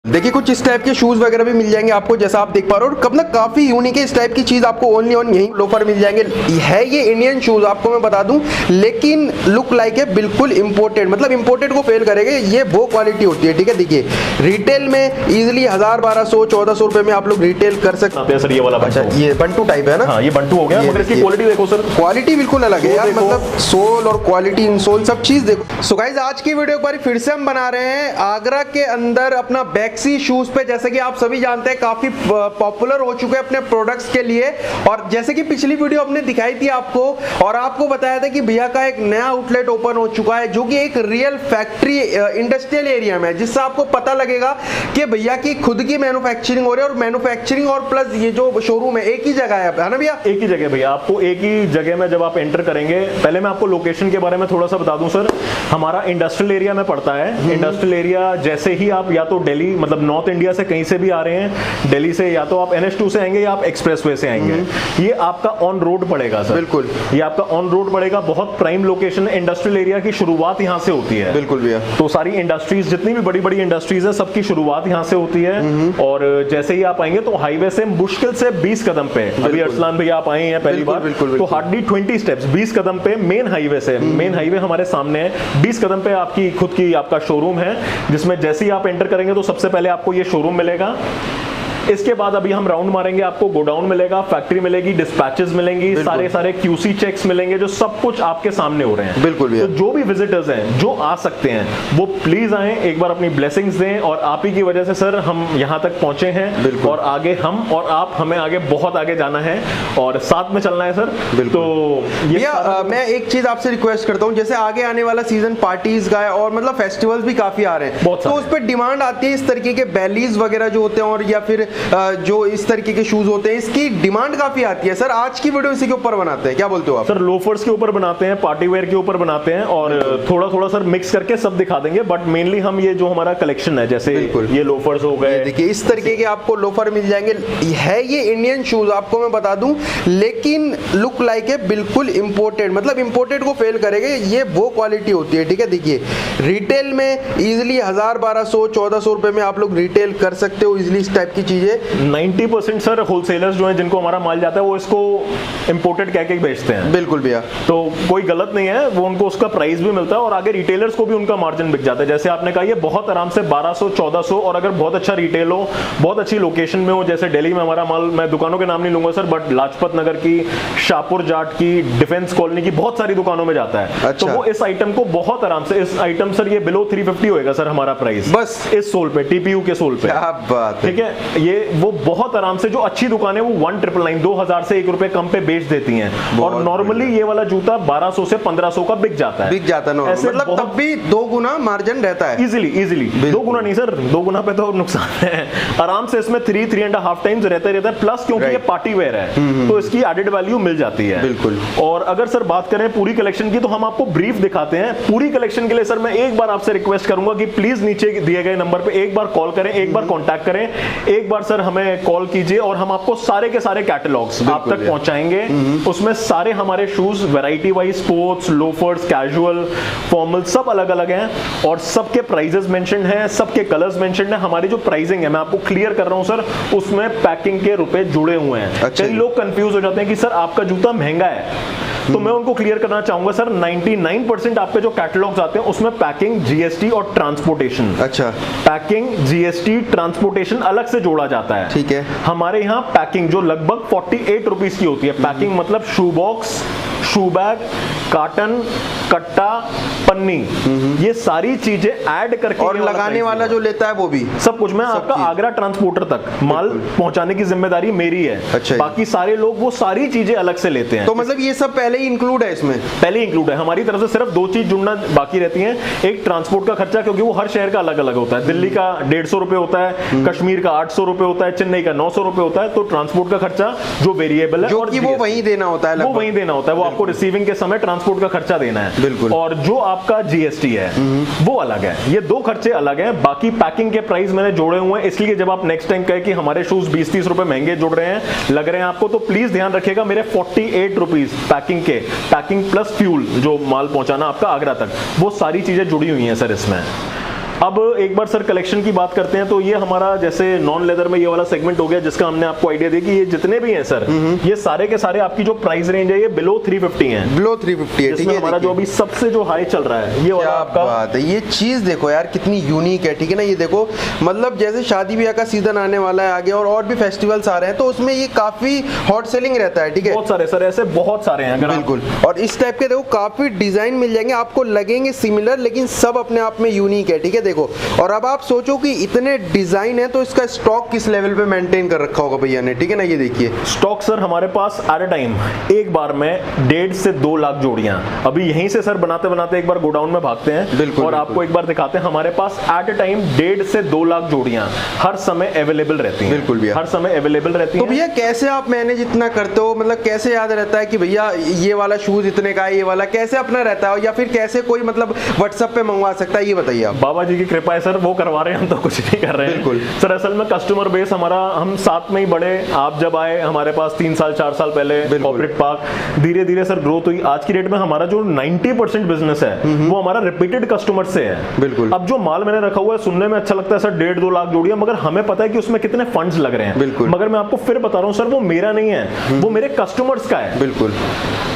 देखिए कुछ इस टाइप के शूज वगैरह भी मिल जाएंगे आपको, जैसा आप देख पा रहे हो। और कब ना काफी यूनिक है इस टाइप की चीज, आपको ओनली ऑन यही लोफर मिल जाएंगे। है ये इंडियन शूज आपको मैं बता दूं, लेकिन लुक लाइक है बिल्कुल इंपोर्टेड, मतलब इंपोर्टेड को फेल करेंगे, ये वो क्वालिटी होती है। ठीक है, देखिए रिटेल में इजिली 1000, 1200, 1400 रुपए में आप लोग रिटेल कर सकते हैं। सर ये वाला अच्छा, ये बंटू टाइप है ना? हाँ, ये बंटू हो गया, मगर इसकी क्वालिटी देखो सर, क्वालिटी बिल्कुल अलग है यार, मतलब सोल और क्वालिटी, इनसोल सब चीज देखो। सो गाइस आज की वीडियो पर फिर से हम बना रहे हैं आगरा के अंदर अपना बैक्सी शूज पे। जैसे कि आप सभी जानते हैं काफी पॉपुलर हो चुके हैं अपने प्रोडक्ट्स के लिए, और जैसे कि पिछली वीडियो हमने दिखाई थी आपको, और आपको बताया था कि भैया का एक नया आउटलेट ओपन हो चुका है जो कि एक रियल फैक्ट्री इंडस्ट्रियल एरिया में है, जिससे आपको पता लगेगा कि भैया की खुद की मैन्युफैक्चरिंग हो रही है। और मैन्युफैक्चरिंग और प्लस ये जो शोरूम है एक ही जगह है ना भैया? एक ही जगह भैया, आपको एक ही जगह में जब आप एंटर करेंगे, पहले मैं आपको लोकेशन के बारे में थोड़ा सा बता दूं सर। हमारा इंडस्ट्रियल एरिया में पड़ता है। इंडस्ट्रियल एरिया जैसे ही आप या तो दिल्ली, मतलब नॉर्थ इंडिया से कहीं से भी आ रहे हैं, दिल्ली से या तो आप NH2 से आएंगे या आप एक्सप्रेसवे से आएंगे, ये आपका ऑन रोड पड़ेगा सर। बिल्कुल, ये आपका ऑन रोड पड़ेगा। बहुत प्राइम लोकेशन है। इंडस्ट्रियल एरिया की शुरुआत यहां से होती है। बिल्कुल भैया। तो सारी इंडस्ट्रीज, जितनी भी बड़ी बड़ी इंडस्ट्रीज है, सबकी शुरुआत यहां से होती है। और जैसे ही आप आएंगे तो हाईवे से मुश्किल से 20 कदम पे, अभी अरसलान भैया आप आए हैं पहली बार, तो हार्डली 20 स्टेप्स, 20 कदम पे मेन हाईवे से, मेन हाईवे हमारे सामने है, 20 कदम पे आपकी खुद की आपका शोरूम है, जिसमें जैसे ही आप एंटर करेंगे तो सबसे पहले आपको ये शोरूम मिलेगा। इसके बाद अभी हम राउंड मारेंगे, आपको गोडाउन मिलेगा, फैक्ट्री मिलेगी, डिस्पैचेस मिलेंगी, सारे QC चेक्स मिलेंगे, जो सब कुछ आपके सामने हो रहे हैं। बिल्कुल भैया। तो जो भी विजिटर्स हैं जो आ सकते हैं वो प्लीज आए, एक बार अपनी ब्लेसिंग्स दें, और आप ही की वजह से सर हम यहाँ तक पहुंचे हैं, और आगे हम और आप, हमें आगे बहुत आगे जाना है और साथ में चलना है सर। तो भैया मैं एक चीज आपसे रिक्वेस्ट करता हूँ, जैसे आगे आने वाला सीजन पार्टीज का है और मतलब फेस्टिवल्स भी काफी आ रहे हैं, तो उस पर डिमांड आती है इस तरीके के बैलीज वगैरह जो होते हैं, और या फिर जो इस तरीके के शूज होते हैं, इसकी डिमांड काफी आती है। सर आज की वीडियो इसी के ऊपर बनाते हैं, क्या बोलते हो आप? सर लोफर्स के ऊपर बनाते हैं, पार्टी वेयर के ऊपर बनाते हैं, और थोड़ा थोड़ा सर मिक्स करके सब दिखा देंगे, बट मेनली हम ये जो हमारा कलेक्शन है, जैसे ये लोफर्स हो गए, देखिए इस तरीके के आपको लोफर मिल जाएंगे। है ये इंडियन शूज आपको मैं बता दूं, लेकिन लुक लाइक है बिल्कुल इंपोर्टेड, मतलब इंपोर्टेड को फेल करेंगे, ये वो क्वालिटी होती है। ठीक है, देखिए रिटेल में इजिली 1000, 1200, 1400 रुपए में आप लोग रिटेल कर सकते हो इजिली इस टाइप की चीजें। 90% सर होलसेलर्स जो हैं जिनको हमारा माल जाता है वो इसको इंपोर्टेड कह के बेचते हैं। बिल्कुल भैया, तो कोई गलत नहीं है, वो उनको उसका प्राइस भी मिलता है, और आगे रिटेलर्स को भी उनका मार्जिन बिक जाता है। जैसे आपने कहा, ये बहुत आराम से 1200, 1400, और अगर बहुत अच्छा रिटेल हो, बहुत अच्छी लोकेशन में हो, जैसे दिल्ली में हमारा माल, मैं दुकानों के नाम नहीं लूंगा सर, बट लाजपत नगर की, शाहपुर जाट की, डिफेंस कॉलोनी की बहुत सारी दुकानों में जाता है। अच्छा। तो वो इस आइटम को बहुत आराम से, इस आइटम सर ये बिलो 350 होएगा सर हमारा प्राइस, बस इस सोल पे, TPU के सोल पे। क्या बात है। ठीक है, ये वो बहुत आराम से, जो अच्छी दुकानें वो 1999, 2000 से 1 रुपए कम पे बेच देती हैं, और नॉर्मली ये वाला जूता 1200 से 1500 का बिक जाता है, मतलब तब भी 2 गुना मार्जिन रहता है। इजीली 2 गुना नहीं सर, 2 गुना पे तो नुकसान है, आराम से इसमें 3.5 टाइम्स रहता है, प्लस क्योंकि ये पार्टी वेयर है तो इसकी एडेड वैल्यू मिल जाती है। बिल्कुल। और अगर सर बात करें पूरी कलेक्शन की, तो हम आपको ब्रीफ दिखाते हैं। पूरी कलेक्शन के लिए सर मैं एक बार आपसे रिक्वेस्ट करूंगा कि प्लीज नीचे दिए गए नंबर पे एक बार कॉल करें, एक बार कॉन्टैक्ट करें, एक बार सर हमें कॉल कीजिए, और हम आपको सारे के सारे कैटलॉग्स आप तक पहुंचाएंगे। उसमें सारे हमारे shoes variety wise, sports, loafers, casual, formal, सब अलग अलग हैं, और सबके प्राइजेस मेंशन हैं, सबके कलर्स मेंशन हैं। हमारी जो प्राइसिंग है, मैं आपको क्लियर कर रहा हूं सर, उसमें पैकिंग के रुपए जुड़े हुए हैं। कई लोग कंफ्यूज हो जाते हैं कि सर आपका जूता महंगा है, तो मैं उनको क्लियर करना चाहूंगा सर, 99% आपके जो कैटलॉग्स आते हैं उसमें पैकिंग, GST और ट्रांसपोर्टेशन, अच्छा पैकिंग, GST, ट्रांसपोर्टेशन अलग से जोड़ा जाता है। ठीक है। हमारे यहाँ पैकिंग जो लगभग 48 रुपीज की होती है, पैकिंग मतलब शू बॉक्स, शू बैग, कार्टन, कट्टा, पन्नी, ये सारी चीजें ऐड करके, और लगाने वाला जो लेता है वो भी सब कुछ। मैं आपका आगरा ट्रांसपोर्टर तक माल पहुंचाने की जिम्मेदारी मेरी है। अच्छा, बाकी सारे लोग वो सारी चीजें अलग से लेते हैं। तो मतलब ये सब पहले ही इंक्लूड है इसमें? पहले इंक्लूड है। हमारी तरफ से सिर्फ 2 चीज जुड़ना बाकी रहती हैं। एक ट्रांसपोर्ट का खर्चा, क्योंकि वो हर शहर का अलग अलग होता है। दिल्ली का 150 रुपए होता है, कश्मीर का 800 रुपए होता है, चेन्नई का 900 रुपए होता है। तो ट्रांसपोर्ट का खर्चा जो वेरिएबल है, जो कि वो वहीं देना होता है, वो वहीं देना होता है, वो आपको रिसीविंग के समय ट्रांसपोर्ट का खर्चा देना है। बिल्कुल। और जो आपका GST है वो अलग है। ये 2 खर्चे अलग हैं। बाकी पैकिंग के प्राइस मैंने जोड़े हुए हैं, इसलिए जब आप नेक्स्ट टाइम कहे कि हमारे शूज 20-30 रुपए महंगे जुड़ रहे हैं, लग रहे हैं आपको, तो प्लीज ध्यान रखिएगा, मेरे 48 रुपीज पैकिंग के, पैकिंग प्लस फ्यूल जो माल पहुंचाना आपका आगरा तक, वो सारी चीजें जुड़ी हुई हैं सर इसमें। अब एक बार सर कलेक्शन की बात करते हैं तो ये हमारा जैसे नॉन लेदर में ये वाला सेगमेंट हो गया जिसका हमने आपको आइडिया दिया कि ये जितने भी हैं सर ये सारे के सारे आपकी जो प्राइस रेंज है ये बिलो 350 है। बिलो 350 है, ठीक है। हमारा जो अभी सबसे जो हाई चल रहा है ये वाला आपका बात है। ये चीज देखो यार कितनी यूनिक है, ठीक है ना। ये देखो मतलब जैसे शादी ब्याह का सीजन आने वाला है आगे और भी फेस्टिवल्स आ रहे हैं तो उसमें ये काफी हॉट सेलिंग रहता है, ठीक है। बहुत सारे सर ऐसे बहुत सारे हैं अगर बिल्कुल। और इस टाइप के देखो काफी डिजाइन मिल जाएंगे आपको, लगेंगे सिमिलर लेकिन सब अपने आप में यूनिक है, ठीक है। देखो और अब आप सोचो कि इतने डिजाइन है तो इसका स्टॉक किस लेवल पे मेंटेन कर रखा होगा भैया ने, ठीक है ना। ये देखिए स्टॉक सर हमारे पास एट अ टाइम एक बार में 1.5 से 2 लाख जोड़ियां, अभी यहीं से सर बनाते बनाते एक बार गोडाउन में भागते हैं। बिल्कुल, और आपको एक बार दिखाते हैं हमारे पास एट अ टाइम 1.5 से 2 लाख जोड़ियां हर समय अवेलेबल रहती हैं। बिल्कुल भैया, हर समय अवेलेबल रहती हैं। तो भैया कैसे आप मैनेज इतना करते हो, मतलब कैसे याद रहता है कि भैया ये वाला शूज इतने का है, ये वाला कैसे अपना रहता है, या फिर कैसे कोई मतलब व्हाट्सएप पे मंगवा सकता है, ये बताइए आप। बाबा जी की कृपा है सर, वो करवा रहे हैं, हम तो कुछ नहीं कर रहे हैं। बिल्कुल सर असल में कस्टमर बेस हमारा, हम साथ में ही बड़े, आप जब आए हमारे पास 3 साल 4 साल पहले कॉर्पोरेट पार्क, धीरे धीरे सर ग्रोथ हुई। आज की डेट में हमारा जो 90% बिजनेस है वो हमारा रिपीटेड कस्टमर से है। बिल्कुल। अब जो माल मैंने रखा हुआ है सुनने में अच्छा लगता है सर 1.5-2 लाख जोड़ियां, मगर हमें पता है कि उसमें कितने फंड्स लग रहे हैं। बिल्कुल। मगर मैं आपको फिर बता रहा हूं सर वो मेरा नहीं है, वो मेरे कस्टमर्स का है। बिल्कुल।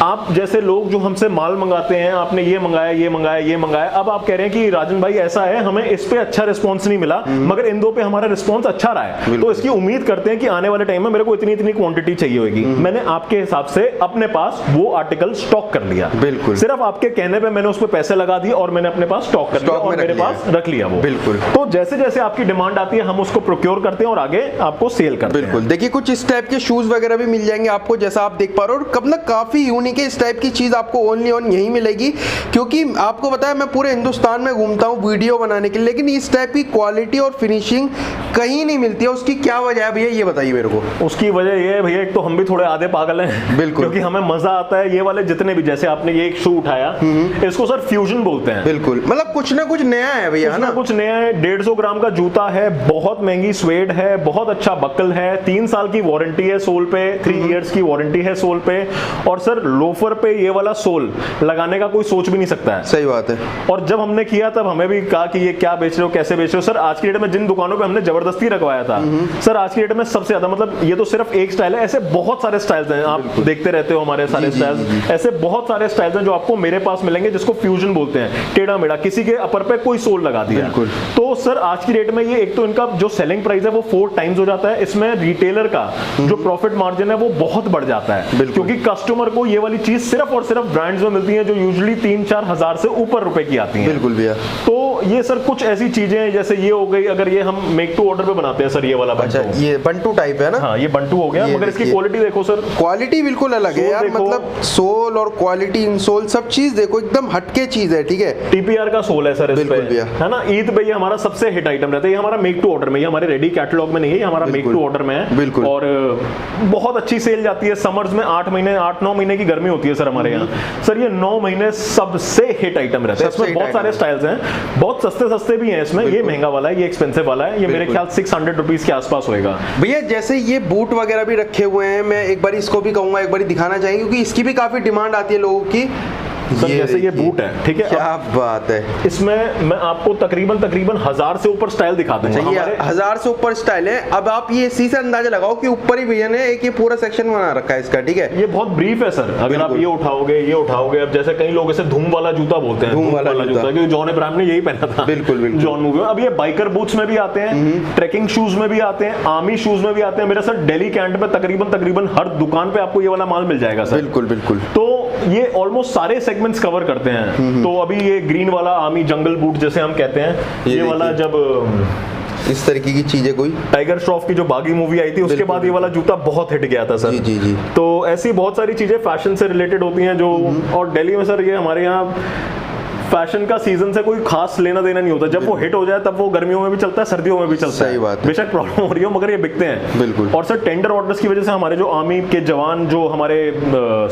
आप जैसे लोग जो हमसे माल मंगाते हैं, आपने ये मंगाया ये मंगाया ये मंगाया, अब आप कह रहे हैं कि राजन भाई ऐसा है हमें इस पे अच्छा रिस्पांस नहीं मिला मगर इन दो पे हमारा रिस्पांस अच्छा रहा है, तो इसकी उम्मीद करते हैं कि आने वाले टाइम में मेरे को इतनी इतनी क्वांटिटी चाहिए होगी। मैंने आपके हिसाब से अपने पास वो आर्टिकल स्टॉक कर लिया। बिल्कुल। सिर्फ आपके कहने पे मैंने उस पर पैसे लगा दिए और मैंने अपने पास स्टॉक कर लिया और मेरे पास रख लिया वो। बिल्कुल। तो जैसे जैसे आपकी डिमांड आती है हम उसको प्रोक्योर करते हैं और आगे आपको सेल करते हैं। बिल्कुल। देखिए कुछ इस टाइप के शूज वगैरह भी मिल जाएंगे आपको, जैसा आप देख पा रहे हो। और कब ना काफी यूनिक है, इस टाइप की चीज आपको ओनली ऑन यही मिलेगी, क्योंकि आपको पता है मैं पूरे हिंदुस्तान में घूमता हूँ वीडियो बनाने के लिए, लेकिन इस टाइप की क्वालिटी और फिनिशिंग कहीं नहीं मिलती है। उसकी क्या वजह है भैया, ये बताइए मेरे को। उसकी वजह ये है भैया, एक तो हम भी थोड़े आधे पागल हैं। बिल्कुल। क्योंकि हमें मजा आता है। ये वाले जितने भी, जैसे आपने ये एक शू उठाया, इसको सर फ्यूजन बोलते हैं। बिल्कुल, मतलब कुछ ना कुछ नया है भैया, है ना। कुछ नया है। 150 ग्राम का जूता है, बहुत महंगी स्वेड है, बहुत अच्छा बकल है, 3 साल की वारंटी है सोल पे, 3 इयर्स की वारंटी है सोल पे। और सर लोफर पे ये वाला सोल लगाने का कोई सोच भी नहीं सकता है। सही बात है। और जब हमने किया तब हमें भी कहा कि ये क्या बेच रहे हो, कैसे बेच रहे हो। सर आज की डेट में जिन दुकानों पे हमने जबरदस्ती रखवाया था, सर आज की डेट में सबसे ज्यादा, मतलब ये तो सिर्फ एक स्टाइल है, ऐसे बहुत सारे स्टाइल्स हैं। आप देखते रहते हो हमारे सारे स्टाइल्स, ऐसे बहुत सारे स्टाइल्स हैं जो आपको मेरे पास मिलेंगे, जिसको फ्यूजन बोलते हैं। टेढ़ा मेढ़ा, किसी के अपर पे कोई सोल लगा दिया। तो सर आज की डेट में ये एक तो इनका जो सेलिंग प्राइस है वो 4 टाइम्स हो जाता है। इसमें रिटेलर का जो प्रॉफिट मार्जिन है वो बहुत बढ़ जाता है, क्योंकि कस्टमर को ये वाली चीज सिर्फ और सिर्फ ब्रांड्स में मिलती है जो यूजुअली 3-4 हजार से ऊपर रुपए की आती हैं। बिल्कुल भैया। तो ये सर कुछ ऐसी चीजें हैं, जैसे ये हो गई, अगर ये हम मेक टू ऑर्डर पे बनाते हैं सर, ये वाला अच्छा, ये बंटू टाइप है ना। हाँ ये बंटू हो गया, मगर इसकी क्वालिटी देखो सर, क्वालिटी बिल्कुल अलग है यार। मतलब सोल और क्वालिटी, इंसोल सब चीज देखो एकदम हटके चीज है, ठीक है। टीपीआर का सोल है सर इस पे, भैया, है ना। ईद पे ये हमारा सबसे हिट आइटम रहता है। ये हमारा मेक टू ऑर्डर में, ये हमारे रेडी कैटलॉग में नहीं है, ये हमारा मेक टू ऑर्डर में है। बिल्कुल। और बहुत अच्छी सेल जाती है। समर्स में 8-9 महीने की गर्मी होती है सर हमारे यहाँ। सर ये 9 महीने सबसे हिट आइटम रहता है। इसमें बहुत सारे स्टाइल्स हैं, बहुत सस्ते सस्ते भी हैं इसमें। ये महंगा वाला है, ये एक्सपेंसिव वाला है, ये मेरे ख्याल 600 रुपीज के आसपास होएगा भैया। जैसे ये बूट वगैरह भी रखे हुए हैं, मैं एक बार इसको भी कहूंगा एक बार दिखाना चाहेंगे, क्योंकि इसकी भी काफी डिमांड आती है लोगों की। सर जैसे ये बूट है, ठीक है, क्या बात है। इसमें मैं आपको तकरीबन 1000 से ऊपर स्टाइल दिखा दूंगा। ये 1000 से ऊपर स्टाइल है। अब आप ये इसी से अंदाजा लगाओ कि ऊपर ही भैया ने एक ये पूरा सेक्शन बना रखा है इसका, ठीक है। ये बहुत ब्रीफ है सर। अगर आप ये उठाओगे, अब जैसे कई लोग इसे धूम वाला जूता बोलते हैं, धूम वाला जूता, क्योंकि जॉन अब्राहम ने यही पहना था। बिल्कुल बिल्कुल। जॉन मूवी में। अब ये बाइकर बूट्स में भी आते हैं, ट्रैकिंग शूज में भी आते हैं, आर्मी शूज में भी आते हैं। मेरा सर दिल्ली कैंट में तकरीबन हर दुकान पे आपको ये वाला माल मिल जाएगा सर। बिल्कुल बिल्कुल। तो ये ऑलमोस्ट सारे सेगमेंट्स कवर करते हैं। तो अभी ये ग्रीन वाला आर्मी जंगल बूट जैसे हम कहते हैं, ये वाला जब इस तरीके की चीजें, कोई टाइगर श्रॉफ की जो बागी मूवी आई थी उसके बाद ये वाला जूता बहुत हिट गया था सर। जी जी जी। तो ऐसी बहुत सारी चीजें फैशन से रिलेटेड होती हैं जो, और दिल्ली में सर ये हमारे यहाँ फैशन का सीजन से कोई खास लेना देना नहीं होता। जब वो हिट हो जाए तब वो गर्मियों में भी चलता है, सर्दियों में भी चलता है। सही बात है। बेशक प्रॉब्लम हो रही हो मगर ये बिकते हैं। बिल्कुल। और सर टेंडर ऑर्डर्स की वजह से हमारे जो आर्मी के जवान जो हमारे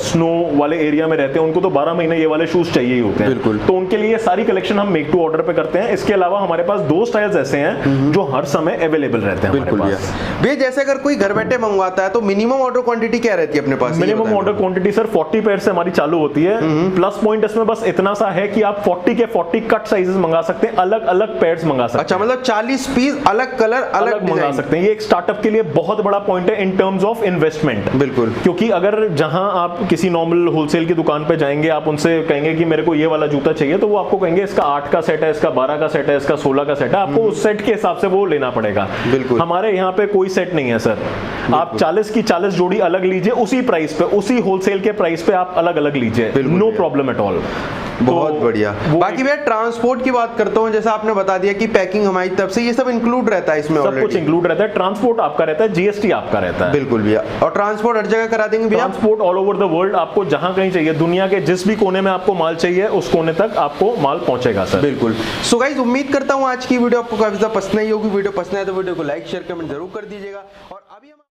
स्नो वाले एरिया में रहते हैं उनको तो 12 महीने ये वाले शूज चाहिए ही होते हैं। बिल्कुल। तो उनके लिए सारी कलेक्शन हम मेक टू ऑर्डर पे करते हैं। इसके अलावा हमारे पास 2 स्टाइल्स ऐसे हैं जो हर समय अवेलेबल रहते हैं। बिल्कुल भैया। जैसे अगर कोई घर बैठे मंगवाता है तो मिनिमम ऑर्डर क्वांटिटी क्या रहती है अपने पास? Minimum order quantity sir 40 pair से हमारी चालू होती है। प्लस पॉइंट इसमें बस इतना सा है कि आप 40 के 40 कट साइजेस मंगा सकते हैं, अलग अलग पेयर्स मंगा सकते हैं। अच्छा, मतलब 40 पीस अलग कलर अलग मंगा डिजाइन सकते हैं। ये एक स्टार्टअप के लिए बहुत बड़ा पॉइंट है इन टर्म्स ऑफ इन्वेस्टमेंट। बिल्कुल, क्योंकि अगर जहां आप किसी नॉर्मल होलसेल की दुकान पे जाएंगे, आप उनसे कहेंगे कि मेरे को ये वाला जूता चाहिए, तो वो आपको कहेंगे इसका 8 का सेट है, इसका 12 का सेट है, इसका 16 का सेट है, आपको उस सेट के हिसाब से वो लेना पड़ेगा। बिल्कुल। हमारे यहाँ पे कोई सेट नहीं है सर, आप 40 की 40 जोड़ी अलग लीजिए, उसी प्राइस पे, उसी होलसेल के प्राइस पे आप अलग अलग लीजिए, नो प्रॉब्लम एट ऑल। बहुत बढ़िया। बाकी भैया ट्रांसपोर्ट की बात करता हूँ, जैसा आपने बता दिया कि पैकिंग हमारी तरफ से, ये सब इंक्लूड रहता है इसमें, सब कुछ इंक्लूड रहता है, ट्रांसपोर्ट आपका रहता है, जीएसटी आपका रहता है। बिल्कुल भैया। और ट्रांसपोर्ट हर जगह करा देंगे भैया? Transport all over the world, आपको जहां कहीं चाहिए, दुनिया के जिस भी कोने में आपको माल चाहिए, उस कोने तक आपको माल पहुंचेगा सर। बिल्कुल। सो गाइस, उम्मीद करता हूँ आज की वीडियो आपको काफी ज्यादा पसंद आई होगी। वीडियो पसंद है तो वीडियो को लाइक शेयर कमेंट जरूर कर दीजिएगा। और अभी हम